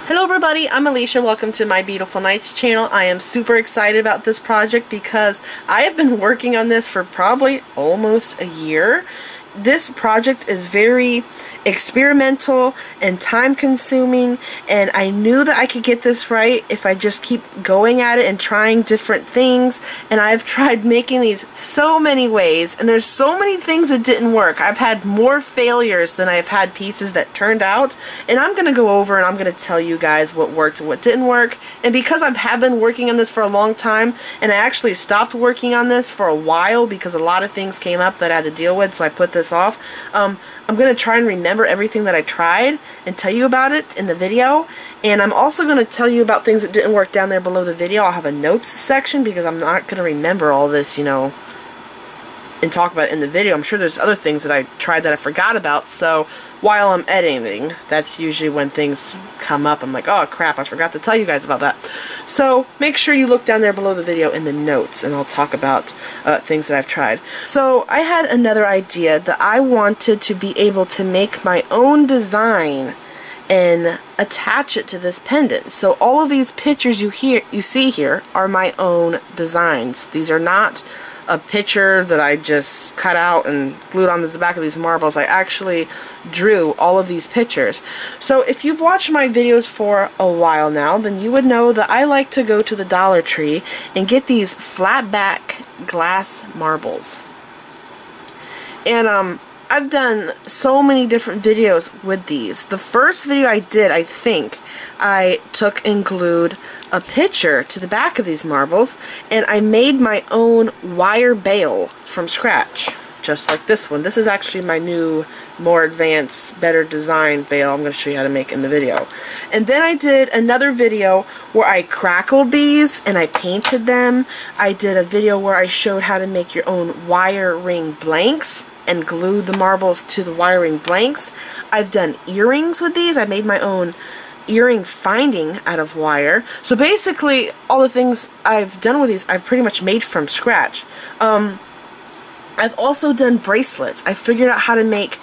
Hello everybody, I'm Alicia. Welcome to my Beautiful Nights channel. I am super excited about this project because I have been working on this for probably almost a year. This project is very experimental and time consuming, and I knew that I could get this right if I just keep going at it and trying different things. And I've tried making these so many ways, and there's so many things that didn't work. I've had more failures than I've had pieces that turned out, and I'm going to go over and I'm going to tell you guys what worked and what didn't work. And because have been working on this for a long time, and I actually stopped working on this for a while because a lot of things came up that I had to deal with, so I put this off. I'm going to try and remember everything that I tried and tell you about it in the video. And I'm also going to tell you about things that didn't work down there below the video. I'll have a notes section because I'm not going to remember all this, you know, and talk about it in the video. I'm sure there's other things that I tried that I forgot about. So while I'm editing, that's usually when things come up. I'm like, oh crap, I forgot to tell you guys about that. So make sure you look down there below the video in the notes, and I'll talk about things that I've tried. So I had another idea that I wanted to be able to make my own design and attach it to this pendant. So all of these pictures you see here are my own designs. These are not a picture that I just cut out and glued onto the back of these marbles. I actually drew all of these pictures. So if you've watched my videos for a while now, then you would know that I like to go to the Dollar Tree and get these flat back glass marbles. And I've done so many different videos with these. The first video I did, I think, I took and glued a picture to the back of these marbles, and I made my own wire bail from scratch, just like this one. This is actually my new, more advanced, better designed bail I'm going to show you how to make in the video. And then I did another video where I crackled these and I painted them. I did a video where I showed how to make your own wire ring blanks and glued the marbles to the wiring blanks. I've done earrings with these. I made my own earring finding out of wire. So basically all the things I've done with these I've pretty much made from scratch. I've also done bracelets. I figured out how to make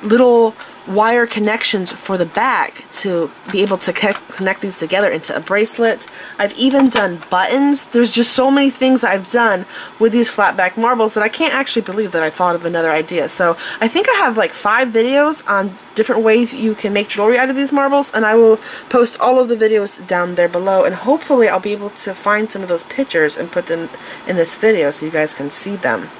little wire connections for the back to be able to connect these together into a bracelet. I've even done buttons. There's just so many things I've done with these flat back marbles that I can't actually believe that I thought of another idea. So I think I have like 5 videos on different ways you can make jewelry out of these marbles, and I will post all of the videos down there below, and hopefully I'll be able to find some of those pictures and put them in this video so you guys can see them.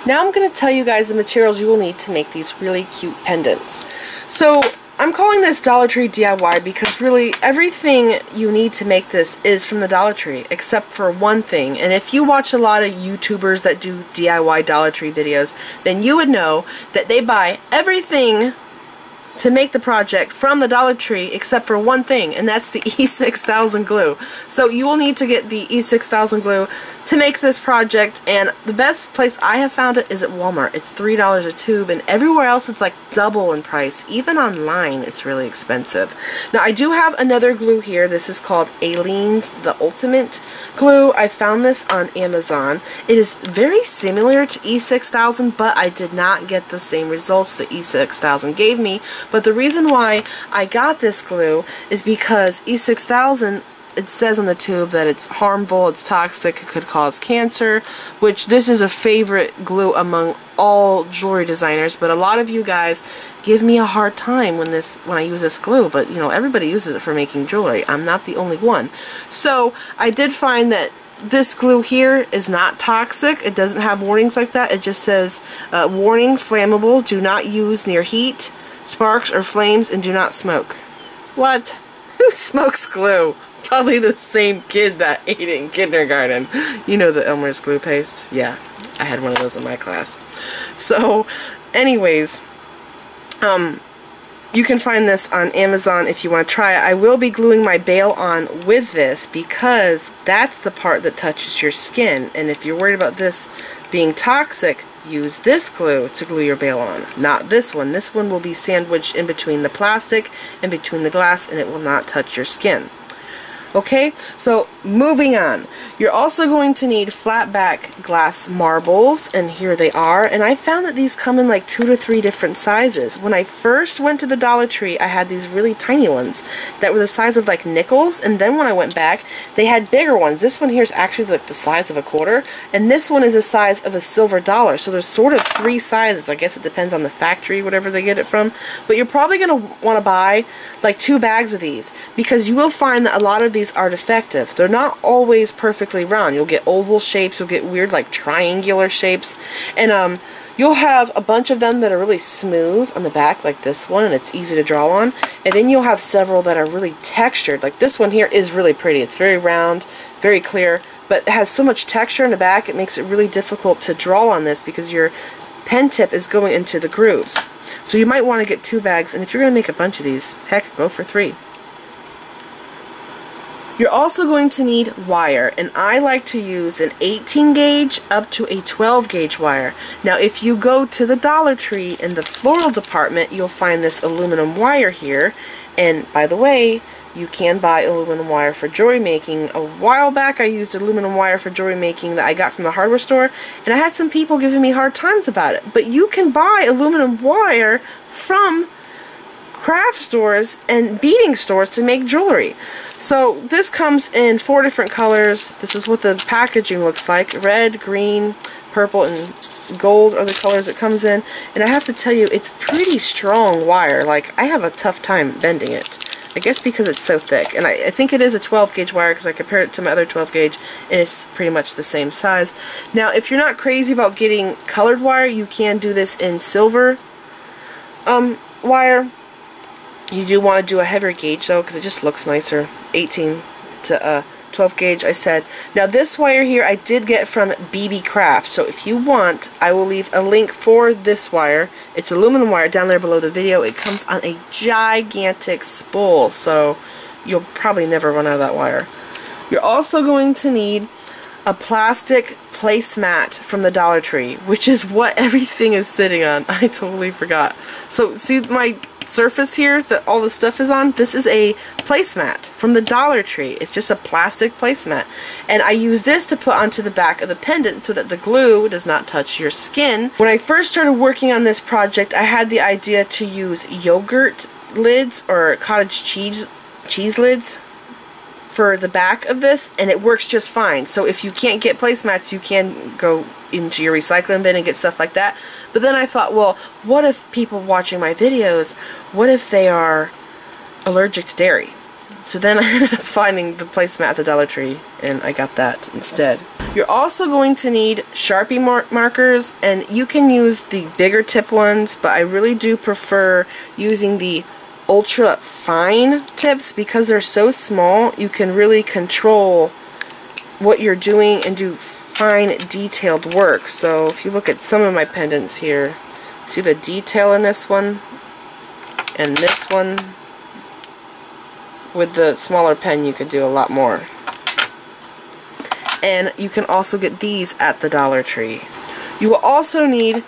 Now I'm going to tell you guys the materials you will need to make these really cute pendants. So I'm calling this Dollar Tree DIY because really everything you need to make this is from the Dollar Tree except for one thing. And if you watch a lot of YouTubers that do DIY Dollar Tree videos, then you would know that they buy everything to make the project from the Dollar Tree except for one thing, and that's the E6000 glue. So you will need to get the E6000 glue to make this project, and the best place I have found it is at Walmart. It's $3 a tube, and everywhere else it's like double in price. Even online it's really expensive. Now I do have another glue here. This is called Aleene's The Ultimate Glue. I found this on Amazon. It is very similar to E6000, but I did not get the same results that E6000 gave me. But the reason why I got this glue is because E6000, it says on the tube that it's harmful, it's toxic, it could cause cancer, which this is a favorite glue among all jewelry designers, but a lot of you guys give me a hard time when I use this glue, but you know, everybody uses it for making jewelry. I'm not the only one. So I did find that this glue here is not toxic. It doesn't have warnings like that. It just says, warning, flammable, do not use near heat, sparks, or flames, and do not smoke. What? Who smokes glue? Probably the same kid that ate it in kindergarten. You know the Elmer's glue paste? Yeah, I had one of those in my class. So, anyways, you can find this on Amazon if you want to try it. I will be gluing my bail on with this because that's the part that touches your skin. And if you're worried about this being toxic, use this glue to glue your bail on, not this one. This one will be sandwiched in between the plastic and between the glass, and it will not touch your skin. Okay, so moving on. You're also going to need flat back glass marbles, and here they are. And I found that these come in like 2 to 3 different sizes. When I first went to the Dollar Tree, I had these really tiny ones that were the size of like nickels, and then when I went back, they had bigger ones. This one here is actually like the size of a quarter, and this one is the size of a silver dollar. So there's sort of 3 sizes. I guess it depends on the factory, whatever they get it from. But you're probably going to want to buy like 2 bags of these, because you will find that a lot of these are defective. They're not always perfectly round. You'll get oval shapes, you'll get weird like triangular shapes, and you'll have a bunch of them that are really smooth on the back, like this one, and it's easy to draw on, and then you'll have several that are really textured. Like this one here is really pretty. It's very round, very clear, but it has so much texture in the back, it makes it really difficult to draw on this because your pen tip is going into the grooves. So you might want to get 2 bags, and if you're going to make a bunch of these, heck, go for 3. You're also going to need wire, and I like to use an 18 gauge up to a 12 gauge wire. Now if you go to the Dollar Tree in the floral department, you'll find this aluminum wire here, and by the way, you can buy aluminum wire for jewelry making. A while back I used aluminum wire for jewelry making that I got from the hardware store, and I had some people giving me hard times about it. But you can buy aluminum wire from craft stores and beading stores to make jewelry. So this comes in 4 different colors. This is what the packaging looks like. Red, green, purple, and gold are the colors it comes in. And I have to tell you, it's pretty strong wire. Like, I have a tough time bending it. I guess because it's so thick. And I think it is a 12 gauge wire because I compared it to my other 12 gauge and it's pretty much the same size. Now if you're not crazy about getting colored wire, you can do this in silver wire. You do want to do a heavier gauge though, because it just looks nicer. 18 to 12 gauge I said. Now this wire here I did get from BB Craft, so if you want, I will leave a link for this wire. It's aluminum wire down there below the video. It comes on a gigantic spool, so you'll probably never run out of that wire. You're also going to need a plastic placemat from the Dollar Tree, which is what everything is sitting on. I totally forgot. So see my surface here that all the stuff is on? This is a placemat from the Dollar Tree. It's just a plastic placemat, and I use this to put onto the back of the pendant so that the glue does not touch your skin. When I first started working on this project, I had the idea to use yogurt lids or cottage cheese lids for the back of this, and it works just fine. So if you can't get placemats, you can go into your recycling bin and get stuff like that. But then I thought, well, what if people watching my videos, what if they are allergic to dairy? So then I ended up finding the placemat at the Dollar Tree, and I got that instead. You're also going to need Sharpie markers, and you can use the bigger tip ones, but I really do prefer using the ultra fine tips because they're so small. You can really control what you're doing and do fine detailed work. So if you look at some of my pendants here, see the detail in this one and this one. With the smaller pen you could do a lot more. And you can also get these at the Dollar Tree. You will also need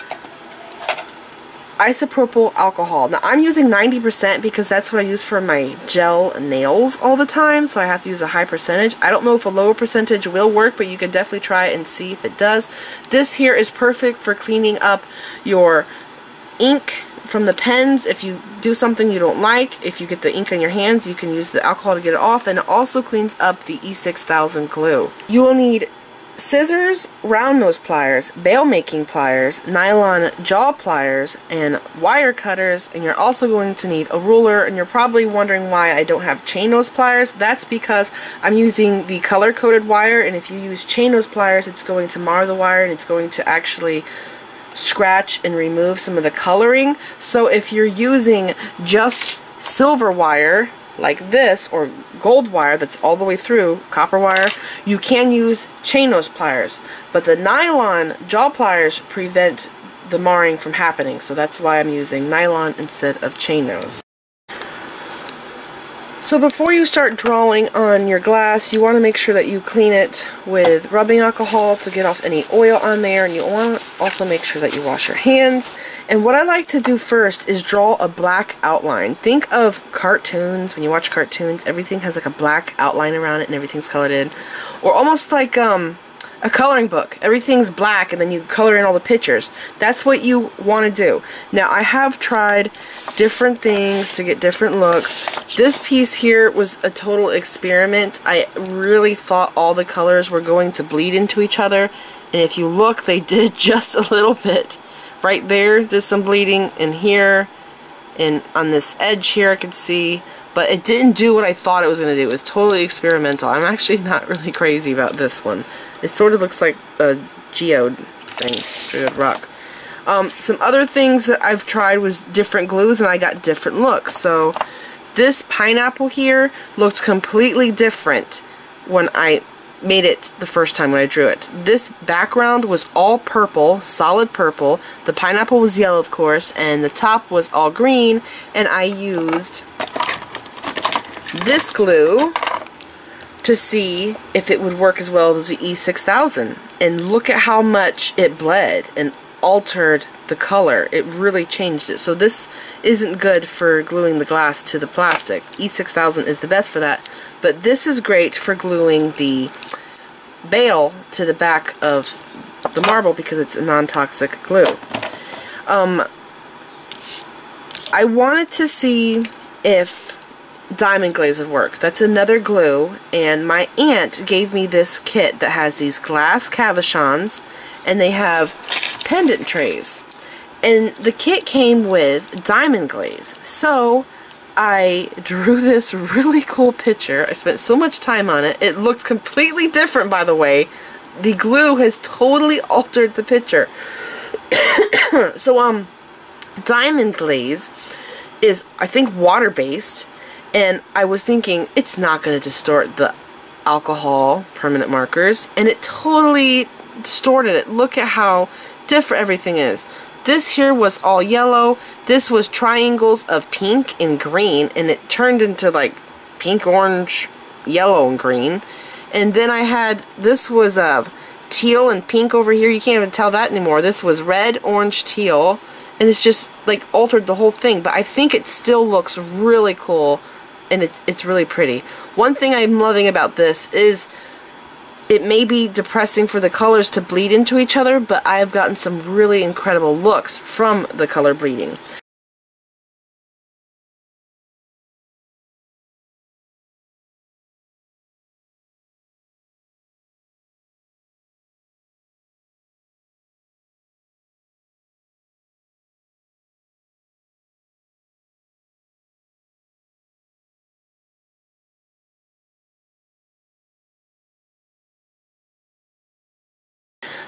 isopropyl alcohol. Now I'm using 90% because that's what I use for my gel nails all the time, so I have to use a high percentage. I don't know if a lower percentage will work, but you can definitely try it and see if it does. This here is perfect for cleaning up your ink from the pens. If you do something you don't like, if you get the ink on your hands, you can use the alcohol to get it off, and it also cleans up the E6000 glue. You will need scissors, round nose pliers, bail making pliers, nylon jaw pliers, and wire cutters, and you're also going to need a ruler. And you're probably wondering why I don't have chain nose pliers. That's because I'm using the color coded wire, and if you use chain nose pliers, it's going to mar the wire and it's going to actually scratch and remove some of the coloring. So if you're using just silver wire like this, or gold wire that's all the way through, copper wire, you can use chain nose pliers, but the nylon jaw pliers prevent the marring from happening, so that's why I'm using nylon instead of chain nose. So So before you start drawing on your glass, you want to make sure that you clean it with rubbing alcohol to get off any oil on there, and you want to also make sure that you wash your hands. And what I like to do first is draw a black outline. Think of cartoons. When you watch cartoons, everything has like a black outline around it and everything's colored in. Or almost like a coloring book. Everything's black and then you color in all the pictures. That's what you want to do. Now, I have tried different things to get different looks. This piece here was a total experiment. I really thought all the colors were going to bleed into each other. And if you look, they did just a little bit. Right there's some bleeding in here, and on this edge here I could see, but it didn't do what I thought it was going to do. It was totally experimental. I'm actually not really crazy about this one. It sort of looks like a geode thing, geode rock. Some other things that I've tried was different glues, and I got different looks. So this pineapple here looked completely different when I made it the first time when I drew it. This background was all purple, solid purple. The pineapple was yellow, of course, and the top was all green, and I used this glue to see if it would work as well as the E6000. And look at how much it bled and altered the color. It really changed it. So this isn't good for gluing the glass to the plastic. E6000 is the best for that. But this is great for gluing the bail to the back of the marble because it's a non-toxic glue. I wanted to see if diamond glaze would work. That's another glue, and my aunt gave me this kit that has these glass cabochons, and they have pendant trays. And the kit came with diamond glaze. So I drew this really cool picture. I spent so much time on it. It looked completely different, by the way. The glue has totally altered the picture. So, diamond glaze is, I think, water-based. And I was thinking, it's not going to distort the alcohol permanent markers. And it totally distorted it. Look at how different everything is. This here was all yellow. This was triangles of pink and green, and it turned into like pink, orange, yellow, and green. And then I had, this was teal and pink over here. You can't even tell that anymore. This was red, orange, teal, and it's just like altered the whole thing. But I think it still looks really cool, and it's really pretty. One thing I'm loving about this is it may be depressing for the colors to bleed into each other, but I have gotten some really incredible looks from the color bleeding.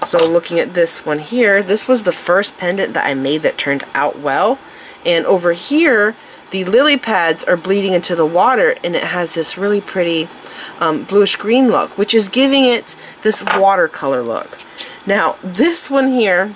So looking at this one here, this was the first pendant that I made that turned out well. And over here, the lily pads are bleeding into the water, and it has this really pretty bluish green look, which is giving it this watercolor look. Now, this one here,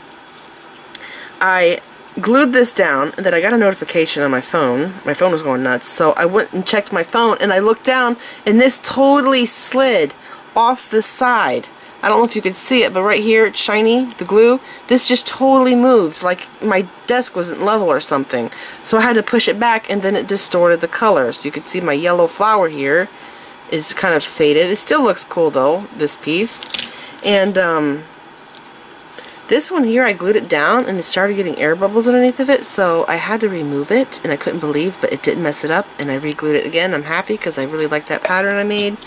I glued this down, and then I got a notification on my phone. My phone was going nuts, so I went and checked my phone, and I looked down, and this totally slid off the side. I don't know if you could see it, but right here, it's shiny, the glue. This just totally moved, like my desk wasn't level or something. So I had to push it back, and then it distorted the color. So you could see my yellow flower here is kind of faded. It still looks cool, though, this piece. And this one here, I glued it down, and it started getting air bubbles underneath of it, so I had to remove it, and I couldn't believe, but it didn't mess it up, and I re-glued it again. I'm happy, because I really like that pattern I made.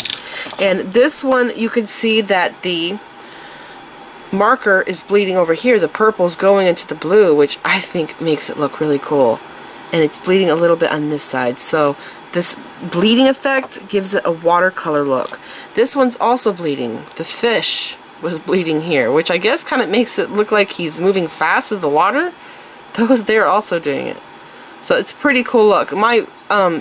And this one, you can see that the marker is bleeding over here. The purple's going into the blue, which I think makes it look really cool. And it's bleeding a little bit on this side. So this bleeding effect gives it a watercolor look. This one's also bleeding. The fish was bleeding here, which I guess kind of makes it look like he's moving fast with the water. Those there also doing it. So it's a pretty cool look. My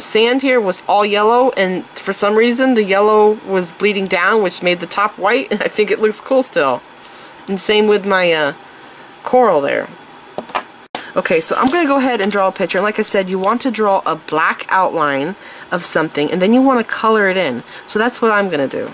sand here was all yellow, and for some reason the yellow was bleeding down, which made the top white, and I think it looks cool still. And same with my coral there. Okay, so I'm going to go ahead and draw a picture. Like I said, you want to draw a black outline of something, and then you want to color it in. So that's what I'm going to do.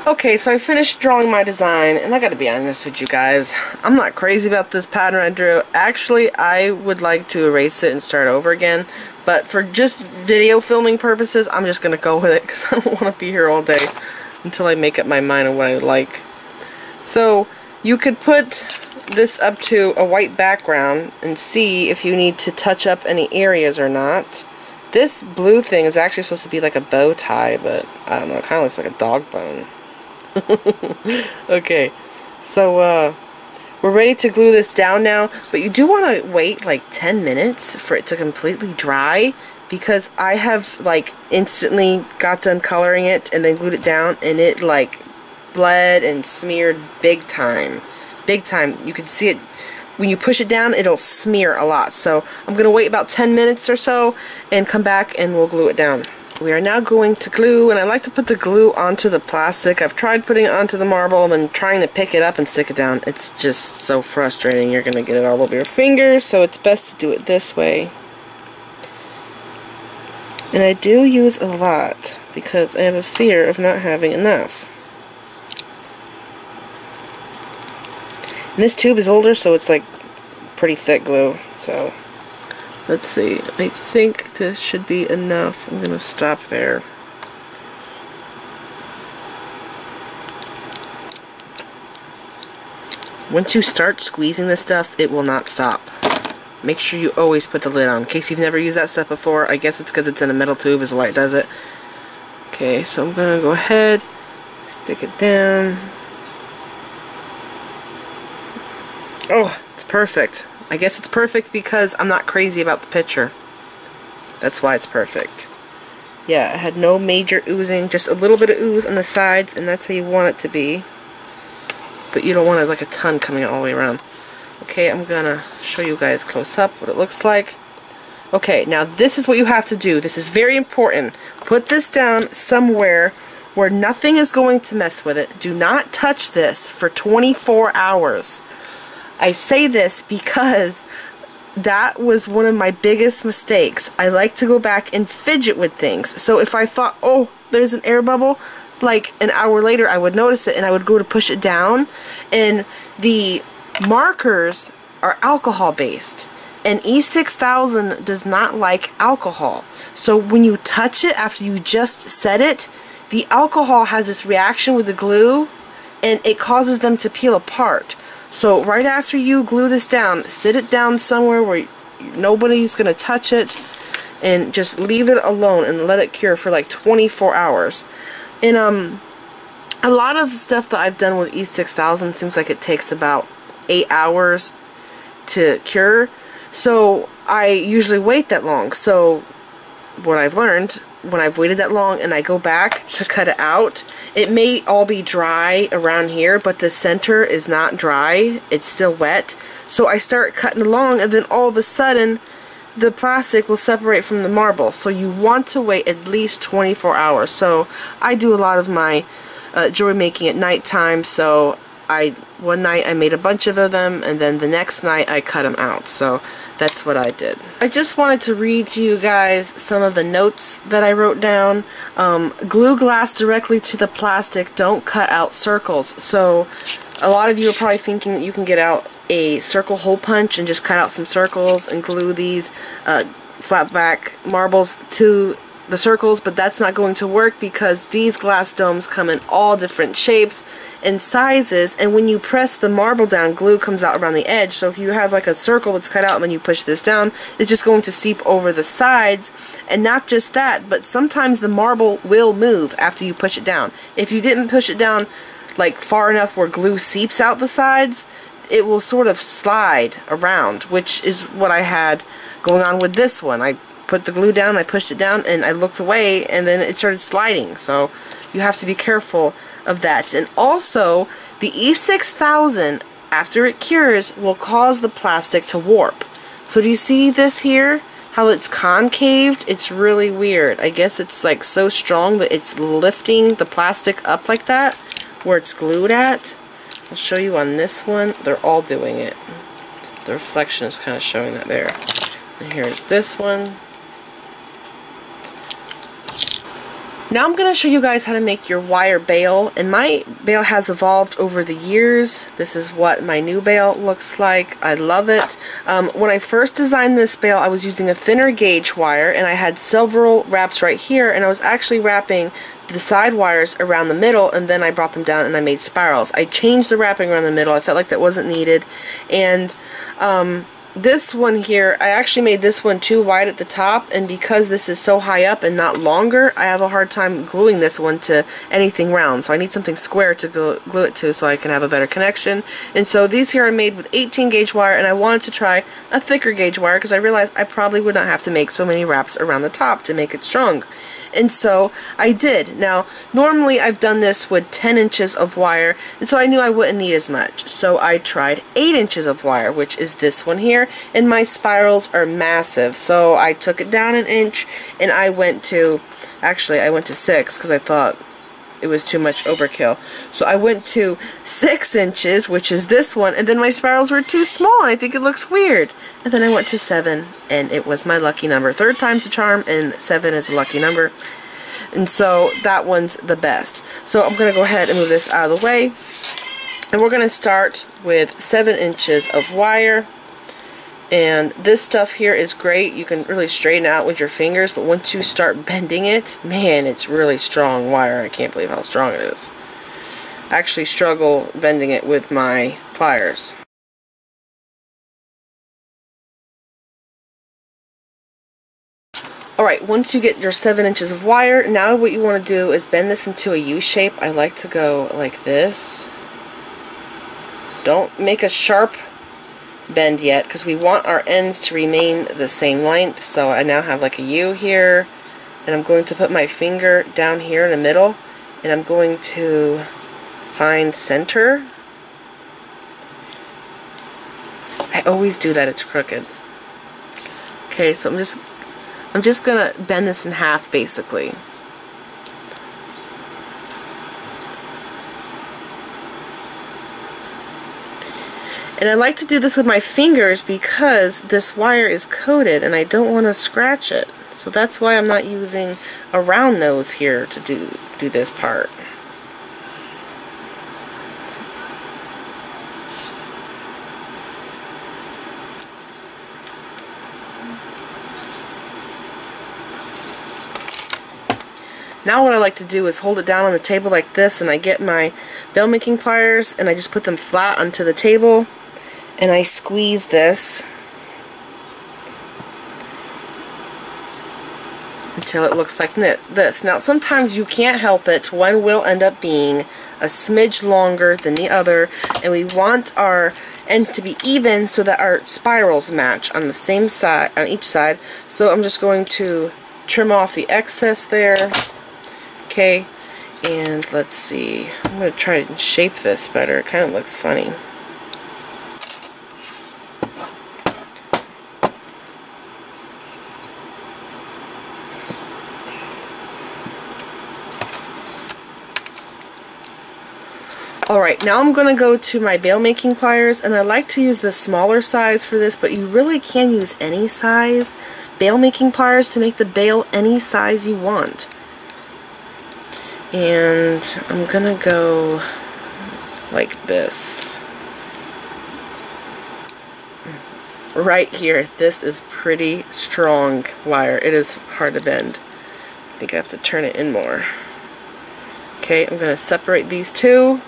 Okay, so I finished drawing my design, and I gotta be honest with you guys, I'm not crazy about this pattern I drew. Actually, I would like to erase it and start over again, but for just video filming purposes, I'm just gonna go with it because I don't want to be here all day until I make up my mind on what I like. So, you could put this up to a white background and see if you need to touch up any areas or not. This blue thing is actually supposed to be like a bow tie, but I don't know, it kind of looks like a dog bone. Okay, so we're ready to glue this down now, but you do want to wait like 10 minutes for it to completely dry, because I have like instantly got done coloring it and then glued it down, and it like bled and smeared big time. Big time. You can see it when you push it down, it'll smear a lot. So I'm going to wait about 10 minutes or so and come back and we'll glue it down. We are now going to glue, and I like to put the glue onto the plastic. I've tried putting it onto the marble and then trying to pick it up and stick it down. It's just so frustrating. You're going to get it all over your fingers, so it's best to do it this way. And I do use a lot because I have a fear of not having enough. And this tube is older, so it's like pretty thick glue, so let's see. I think this should be enough. I'm going to stop there. Once you start squeezing this stuff, it will not stop. Make sure you always put the lid on. In case you've never used that stuff before, I guess it's because it's in a metal tube is why it does it. Okay, so I'm going to go ahead, stick it down. Oh, it's perfect. I guess it's perfect because I'm not crazy about the picture. That's why it's perfect. Yeah, it had no major oozing, just a little bit of ooze on the sides, and that's how you want it to be. But you don't want it like a ton coming all the way around. Okay, I'm gonna show you guys close up what it looks like. Okay, now this is what you have to do. This is very important. Put this down somewhere where nothing is going to mess with it. Do not touch this for 24 hours. I say this because that was one of my biggest mistakes. I like to go back and fidget with things. So if I thought, oh, there's an air bubble, like an hour later I would notice it and I would go to push it down, and the markers are alcohol based, and E6000 does not like alcohol. So when you touch it after you just set it, the alcohol has this reaction with the glue and it causes them to peel apart. So right after you glue this down, sit it down somewhere where nobody's going to touch it, and just leave it alone and let it cure for like 24 hours. And a lot of stuff that I've done with E6000 seems like it takes about 8 hours to cure. So I usually wait that long. So what I've learned, when I've waited that long and I go back to cut it out, it may all be dry around here, but the center is not dry. It's still wet. So I start cutting along, and then all of a sudden the plastic will separate from the marble. So you want to wait at least 24 hours. So I do a lot of my jewelry making at nighttime. So one night I made a bunch of them, and then the next night I cut them out. So that's what I did. I just wanted to read to you guys some of the notes that I wrote down. Glue glass directly to the plastic. Don't cut out circles. So a lot of you are probably thinking that you can get out a circle hole punch and just cut out some circles and glue these flat back marbles to the circles, but that's not going to work because these glass domes come in all different shapes and sizes, and when you press the marble down, glue comes out around the edge. So if you have like a circle that's cut out and when you push this down, it's just going to seep over the sides. And not just that, but sometimes the marble will move after you push it down. If you didn't push it down like far enough where glue seeps out the sides, it will sort of slide around, which is what I had going on with this one. I put the glue down, I pushed it down, and I looked away, and then it started sliding. So you have to be careful of that. And also, the E6000, after it cures, will cause the plastic to warp. So do you see this here? How it's concaved? It's really weird. I guess it's like so strong that it's lifting the plastic up like that, where it's glued at. I'll show you on this one. They're all doing it. The reflection is kind of showing that there. And here's this one. Now I'm going to show you guys how to make your wire bail, and my bail has evolved over the years. This is what my new bail looks like. I love it. When I first designed this bail, I was using a thinner gauge wire, and I had several wraps right here, and I was actually wrapping the side wires around the middle, and then I brought them down and I made spirals. I changed the wrapping around the middle. I felt like that wasn't needed, and this one here, I actually made this one too wide at the top, and because this is so high up and not longer, I have a hard time gluing this one to anything round. So I need something square to glue it to so I can have a better connection. And so these here are made with 18 gauge wire, and I wanted to try a thicker gauge wire because I realized I probably would not have to make so many wraps around the top to make it strong. And so I did. Now, normally I've done this with 10 inches of wire, and so I knew I wouldn't need as much. So I tried 8 inches of wire, which is this one here, and my spirals are massive. So I took it down an inch, and I went to 6 because I thought it was too much overkill. So I went to 6 inches, which is this one, and then my spirals were too small, and I think it looks weird. And then I went to 7, and it was my lucky number. 3rd time's the charm, and 7 is a lucky number. And so that one's the best. So I'm going to go ahead and move this out of the way. And we're going to start with 7 inches of wire. And this stuff here is great. You can really straighten out with your fingers, but once you start bending it, man, it's really strong wire. I can't believe how strong it is. I actually struggle bending it with my pliers. Alright, once you get your 7 inches of wire, now what you want to do is bend this into a U shape. I like to go like this. Don't make a sharp bend yet because we want our ends to remain the same length. So I now have like a U here, and I'm going to put my finger down here in the middle, and I'm going to find center. I always do that, it's crooked. Okay, so I'm just gonna bend this in half basically. And I like to do this with my fingers because this wire is coated and I don't want to scratch it. So that's why I'm not using a round nose here to do this part. Now what I like to do is hold it down on the table like this, and I get my bail making pliers and I just put them flat onto the table and I squeeze this until it looks like this. Now sometimes you can't help it, one will end up being a smidge longer than the other, and we want our ends to be even so that our spirals match on the same side, on each side. So I'm just going to trim off the excess there. Okay, and let's see, I'm going to try and shape this better. It kind of looks funny. Alright, now I'm going to go to my bail making pliers, and I like to use the smaller size for this, but you really can use any size bail making pliers to make the bail any size you want. And I'm gonna go like this. Right here, this is pretty strong wire. It is hard to bend. think I have to turn it in more. Okay, I'm going to separate these two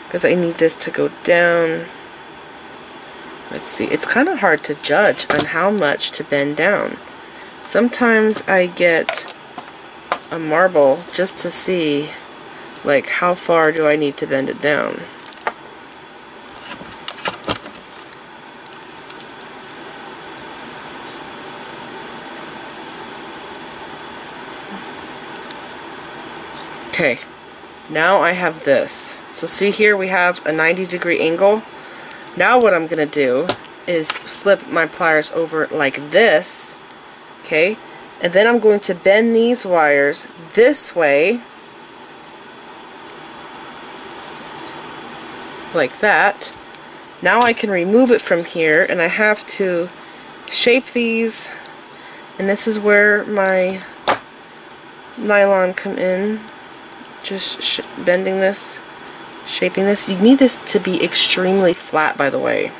because I need this to go down. Let's see, it's kind of hard to judge on how much to bend down. Sometimes I get a marble just to see, like, how far do I need to bend it down. Okay, now I have this. So see here we have a 90-degree angle. Now what I'm going to do is flip my pliers over like this, okay? And then I'm going to bend these wires this way, like that. Now I can remove it from here, and I have to shape these, and this is where my nylon come in. Just bending this, shaping this. You need this to be extremely flat, by the way.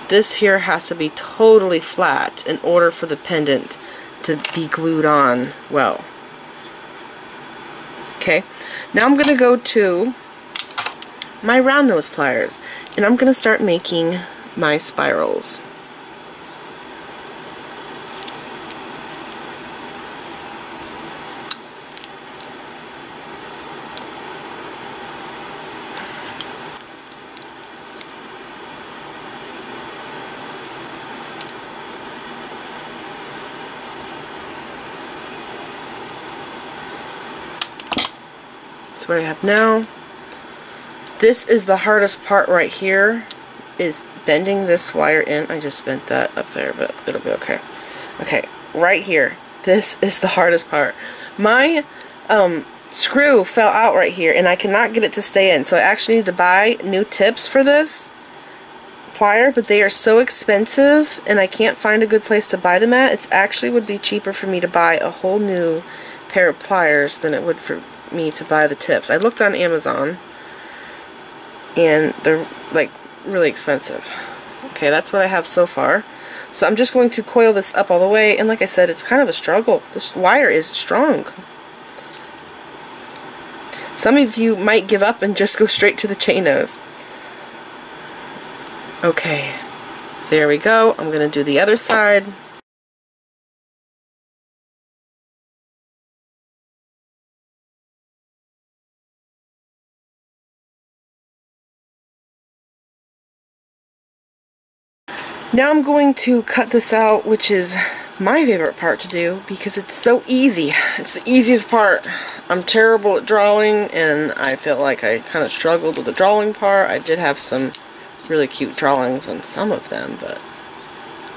This here has to be totally flat in order for the pendant to be glued on well. Okay, now I'm going to go to my round nose pliers, and I'm going to start making my spirals. What I have now. This is the hardest part right here, is bending this wire in. I just bent that up there, but it'll be okay. Okay, right here. This is the hardest part. My screw fell out right here, and I cannot get it to stay in, so I actually need to buy new tips for this plier, but they are so expensive, and I can't find a good place to buy them at. It actually would be cheaper for me to buy a whole new pair of pliers than it would for me to buy the tips. I looked on Amazon, and they're like really expensive. Okay, that's what I have so far. So I'm just going to coil this up all the way, and like I said, it's kind of a struggle. This wire is strong. Some of you might give up and just go straight to the chain nose. Okay, there we go. I'm going to do the other side. Now I'm going to cut this out, which is my favorite part to do because it's so easy. It's the easiest part. I'm terrible at drawing, and I feel like I kind of struggled with the drawing part. I did have some really cute drawings on some of them, but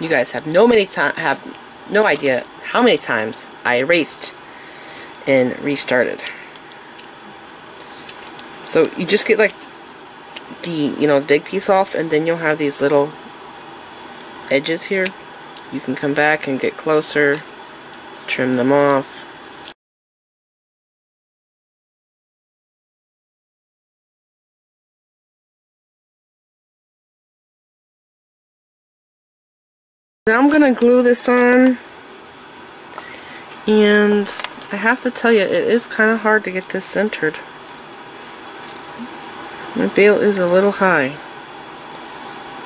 you guys have no idea how many times I erased and restarted. So you just get like the big piece off, and then you'll have these little edges here. You can come back and get closer, trim them off. Now I'm going to glue this on, and I have to tell you, it is kind of hard to get this centered. My bail is a little high,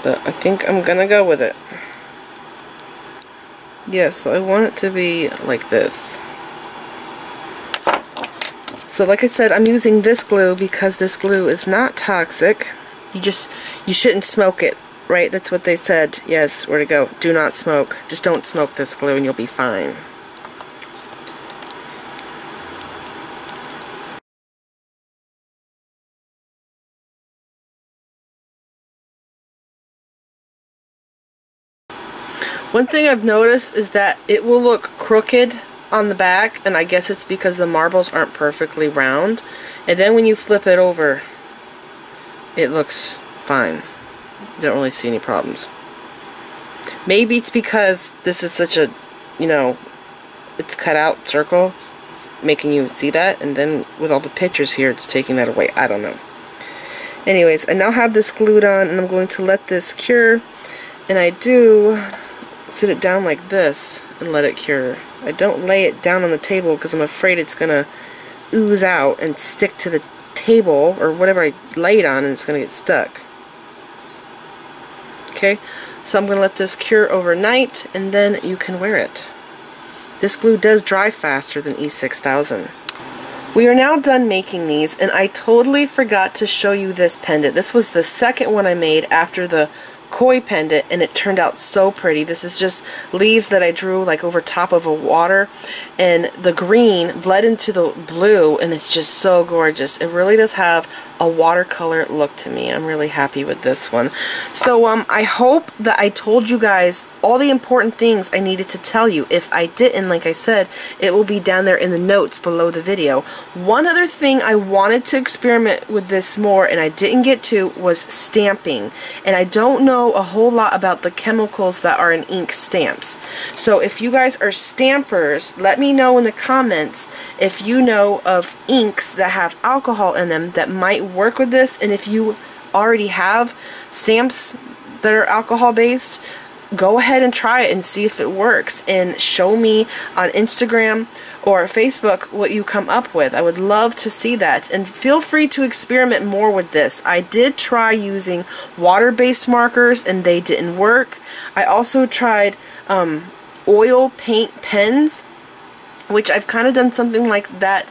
but I think I'm going to go with it. Yes, so I want it to be like this. So like I said, I'm using this glue because this glue is not toxic. You shouldn't smoke it, right? That's what they said. Yes, where to go? Do not smoke. Just don't smoke this glue and you'll be fine. One thing I've noticed is that it will look crooked on the back, and I guess it's because the marbles aren't perfectly round. And then when you flip it over, it looks fine. Don't really see any problems. Maybe it's because this is such a, it's cut out circle. It's making you see that, and then with all the pictures here, it's taking that away. I don't know. Anyways, I now have this glued on, and I'm going to let this cure. And I do sit it down like this, and let it cure. I don't lay it down on the table because I'm afraid it's going to ooze out and stick to the table or whatever I lay it on, and it's going to get stuck. Okay, so I'm going to let this cure overnight, and then you can wear it. This glue does dry faster than E6000. We are now done making these, and I totally forgot to show you this pendant. This was the second one I made after the koi pendant, and it turned out so pretty. This is just leaves that I drew like over top of a water, and the green bled into the blue, and it's just so gorgeous. It really does have a watercolor look to me. I'm really happy with this one. So I hope that I told you guys all the important things I needed to tell you. If I didn't, like I said, it will be down there in the notes below the video. One other thing I wanted to experiment with this more and I didn't get to was stamping, and I don't know a whole lot about the chemicals that are in ink stamps. So if you guys are stampers, let me know in the comments if you know of inks that have alcohol in them that might work with this, and if you already have stamps that are alcohol based, go ahead and try it and see if it works, and show me on Instagram or Facebook what you come up with. I would love to see that, and feel free to experiment more with this. I did try using water-based markers and they didn't work. I also tried oil paint pens, which I've kind of done something like that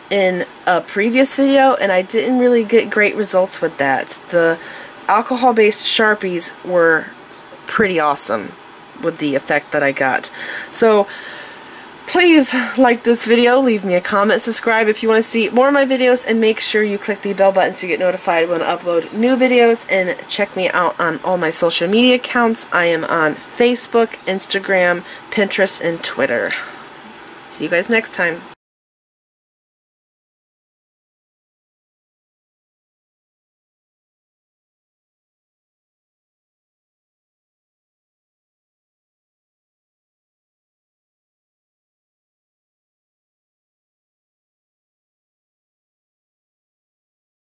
in a previous video, and I didn't really get great results with that. The alcohol-based sharpies were pretty awesome with the effect that I got. So please like this video, leave me a comment, subscribe if you want to see more of my videos, and make sure you click the bell button so you get notified when I upload new videos. And check me out on all my social media accounts. I am on Facebook, Instagram, Pinterest, and Twitter. See you guys next time.